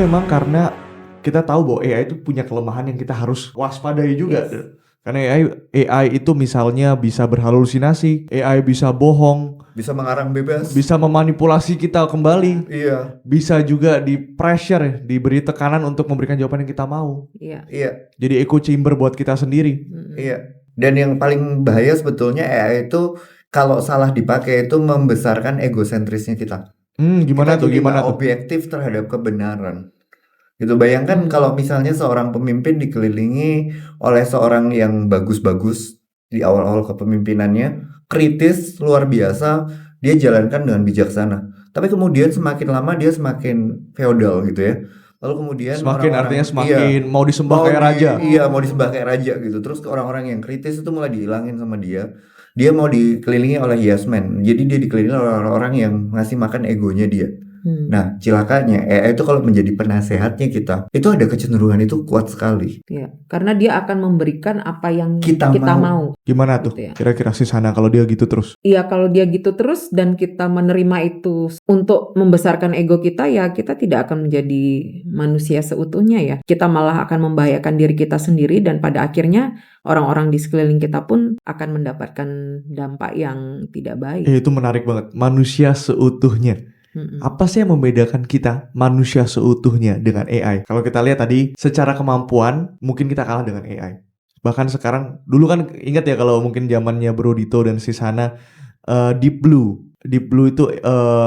memang karena kita tahu bahwa AI itu punya kelemahan yang kita harus waspadai juga. Yes. Karena AI itu misalnya bisa berhalusinasi, AI bisa bohong, Bisa mengarang bebas. bisa memanipulasi kita kembali, Iya, bisa juga di pressure, diberi tekanan untuk memberikan jawaban yang kita mau. Iya. iya, Jadi echo chamber buat kita sendiri. iya. Dan yang paling bahaya sebetulnya AI itu kalau salah dipakai itu membesarkan egosentrisnya kita. Gimana Kita tuh? jadi Gimana nggak tuh? objektif terhadap kebenaran. Gitu, bayangkan kalau misalnya seorang pemimpin dikelilingi oleh seorang yang bagus-bagus di awal-awal kepemimpinannya, kritis luar biasa, dia jalankan dengan bijaksana. Tapi kemudian semakin lama dia semakin feodal gitu ya. Lalu kemudian Artinya semakin mau disembah kayak raja. Iya, mau disembah kayak raja gitu. Terus orang-orang yang kritis itu mulai dihilangin sama dia. Dia mau dikelilingi oleh yes man. Jadi dia dikelilingi oleh orang-orang yang ngasih makan egonya dia. Nah, cilakanya AI itu kalau menjadi penasehatnya kita, itu ada kecenderungan itu kuat sekali. Iya, karena dia akan memberikan apa yang Kita kita mau. mau. Gimana tuh? Gitu ya. Kira-kira sih sana kalau dia gitu terus. Iya, kalau dia gitu terus dan kita menerima itu untuk membesarkan ego kita, ya kita tidak akan menjadi manusia seutuhnya ya. Kita malah akan membahayakan diri kita sendiri dan pada akhirnya orang-orang di sekeliling kita pun akan mendapatkan dampak yang tidak baik. Itu menarik banget. Manusia seutuhnya. Apa sih yang membedakan kita manusia seutuhnya dengan AI? Kalau kita lihat tadi secara kemampuan mungkin kita kalah dengan AI. Bahkan sekarang, dulu kan ingat ya kalau mungkin zamannya Bro Dito dan Sisana, Deep Blue itu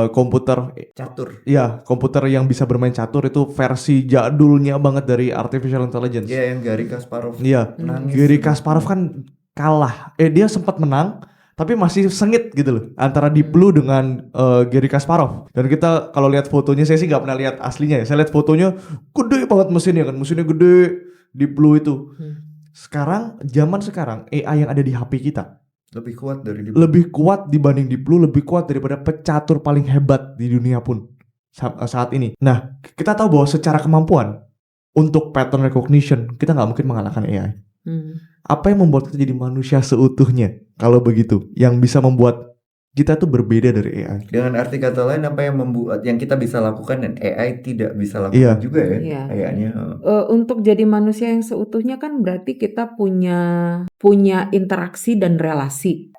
komputer Catur. ya, komputer yang bisa bermain catur, itu versi jadulnya banget dari artificial intelligence. Iya, yang Garry Kasparov. Iya, Nangis. Garry Kasparov kan kalah. Dia sempat menang tapi masih sengit gitu loh antara Deep Blue dengan Garry Kasparov. Dan kita kalau lihat fotonya, saya sih nggak pernah lihat aslinya ya. Saya lihat fotonya gede banget mesinnya kan, mesinnya gede Deep Blue itu. Zaman sekarang AI yang ada di HP kita Lebih kuat dari Deep Blue. lebih kuat dibanding Deep Blue, lebih kuat daripada pecatur paling hebat di dunia pun saat ini. Nah, kita tahu bahwa secara kemampuan untuk pattern recognition kita nggak mungkin mengalahkan AI. Apa yang membuat kita jadi manusia seutuhnya kalau begitu, yang bisa membuat kita tuh berbeda dari AI? Dengan arti kata lain, apa yang membuat yang kita bisa lakukan dan AI tidak bisa lakukan juga ya? Iya. Kayaknya. Untuk jadi manusia yang seutuhnya kan berarti kita punya interaksi dan relasi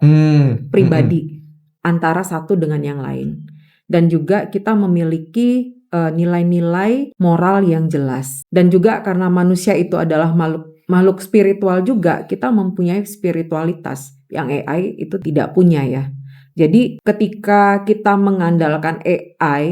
pribadi antara satu dengan yang lain. Dan juga kita memiliki nilai-nilai moral yang jelas. Dan juga karena manusia itu adalah makhluk spiritual juga, kita mempunyai spiritualitas yang AI itu tidak punya ya. Jadi ketika kita mengandalkan AI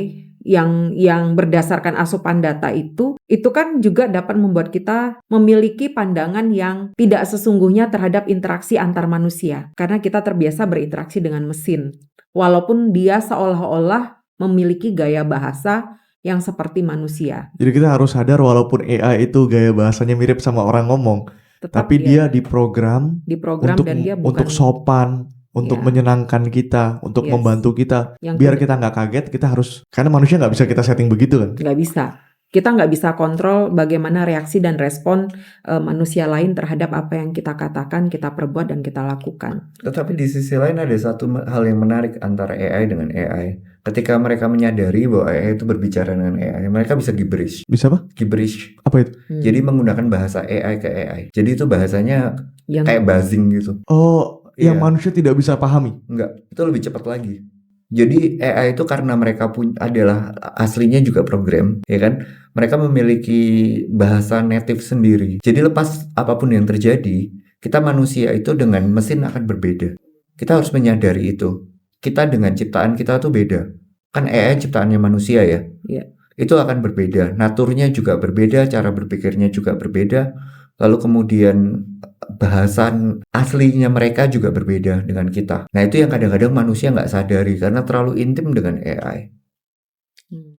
yang berdasarkan asupan data itu kan juga dapat membuat kita memiliki pandangan yang tidak sesungguhnya terhadap interaksi antar manusia. Karena kita terbiasa berinteraksi dengan mesin. Walaupun dia seolah-olah memiliki gaya bahasa yang seperti manusia. Jadi kita harus sadar walaupun AI itu gaya bahasanya mirip sama orang ngomong, tapi dia diprogram dan dia bukan, untuk sopan, untuk menyenangkan kita, untuk membantu kita. Biar kita nggak kaget, kita harus, karena manusia nggak bisa kita setting begitu kan? Nggak bisa. Kita nggak bisa kontrol bagaimana reaksi dan respon manusia lain terhadap apa yang kita katakan, kita perbuat, dan kita lakukan. Tetapi di sisi lain ada satu hal yang menarik antara AI dengan AI. Ketika mereka menyadari bahwa AI itu berbicara dengan AI, mereka bisa gibberish. Bisa apa? Gibberish. Apa itu? Jadi menggunakan bahasa AI ke AI. Jadi itu bahasanya kayak buzzing gitu. Oh, yang manusia tidak bisa pahami? Enggak, itu lebih cepat lagi. Jadi AI itu karena mereka adalah aslinya juga program, ya kan? Mereka memiliki bahasa native sendiri. Jadi lepas apapun yang terjadi, kita manusia itu dengan mesin akan berbeda. Kita harus menyadari itu. Kita dengan ciptaan kita tuh beda. Kan AI ciptaannya manusia ya. Iya. Itu akan berbeda. Naturnya juga berbeda, cara berpikirnya juga berbeda. Lalu kemudian bahasan aslinya mereka juga berbeda dengan kita. Nah itu yang kadang-kadang manusia nggak sadari karena terlalu intim dengan AI.